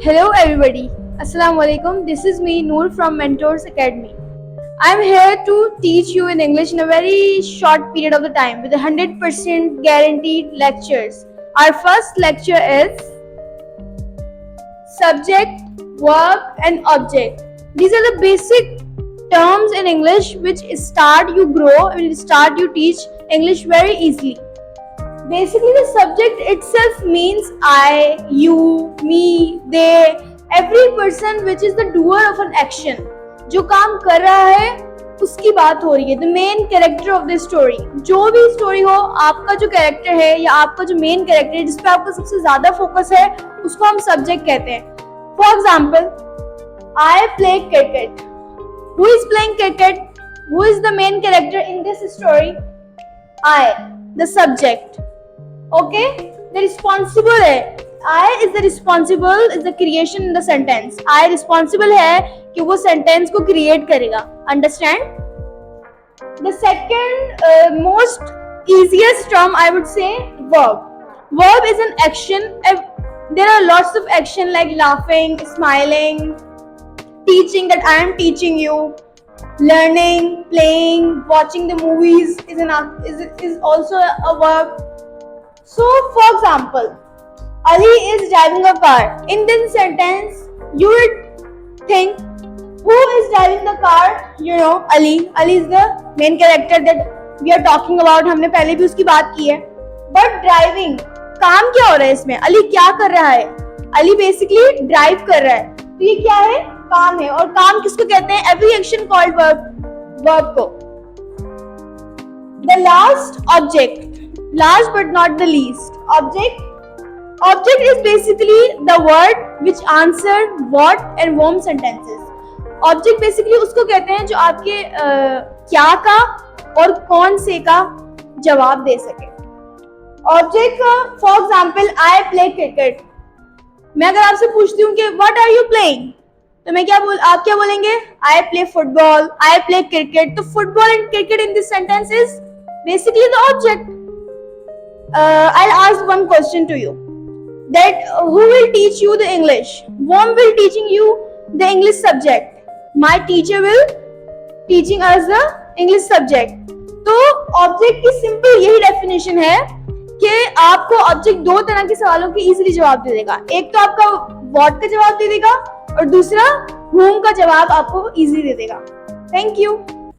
Hello everybody. Assalamu alaikum. This is me Noor from Mentors Academy. I am here to teach you in English in a very short period of the time with 100% guaranteed lectures. Our first lecture is subject, verb and object. These are the basic terms in English which start you grow and start you teach English very easily. Basically, the subject itself means I, you, me, they, every person which is the doer of an action. जो काम कर रहा है उसकी बात हो रही है. The main character of the story. जो भी स्टोरी हो, आपका जो कैरेक्टर है या आपका जो मेन कैरेक्टर है जिसपे आपका सबसे ज्यादा फोकस है उसको हम सब्जेक्ट कहते हैं. For example, I play cricket. Who is playing cricket? Who is the main character in this story? I, the subject. Okay, the responsible है. I is the responsible is the creation in the sentence. I responsible है कि वो sentence को create करेगा. Understand? The second most easiest term I would say verb. Verb is an action. There are lots of action like laughing, smiling, teaching that I am teaching you, learning, playing, watching the movies is also a verb. So, for example, Ali is driving a car. In this sentence, you would think, who is driving the car? You know, Ali. Ali is the main character that we are talking about. हमने पहले भी उसकी बात की है. But driving, काम क्या हो रहा है इसमें? Ali क्या कर रहा है? Ali basically drive कर रहा है. तो ये क्या है? काम है. और काम किसको कहते हैं? Every action called verb को. The last object. Last but not the least, object is basically the word which answer what and whom sentences. Object basically उसको कहते हैं जो आपके क्या का और कौन से का जवाब दे सके. Object for example, I play cricket. मैं अगर आपसे पूछती हूँ कि what are you playing, तो मैं आप क्या बोलेंगे? I play football, I play cricket. तो football and cricket in this sentence is basically the object. I'll ask one question to you. That who will teach you the English? Whom will teaching you the English subject? My teacher will teaching us the English subject. तो object की simple यही definition है कि आपको object दो तरह के सवालों की easily जवाब दे देगा. एक तो आपका what का जवाब दे देगा और दूसरा whom का जवाब आपको easily दे देगा. Thank you.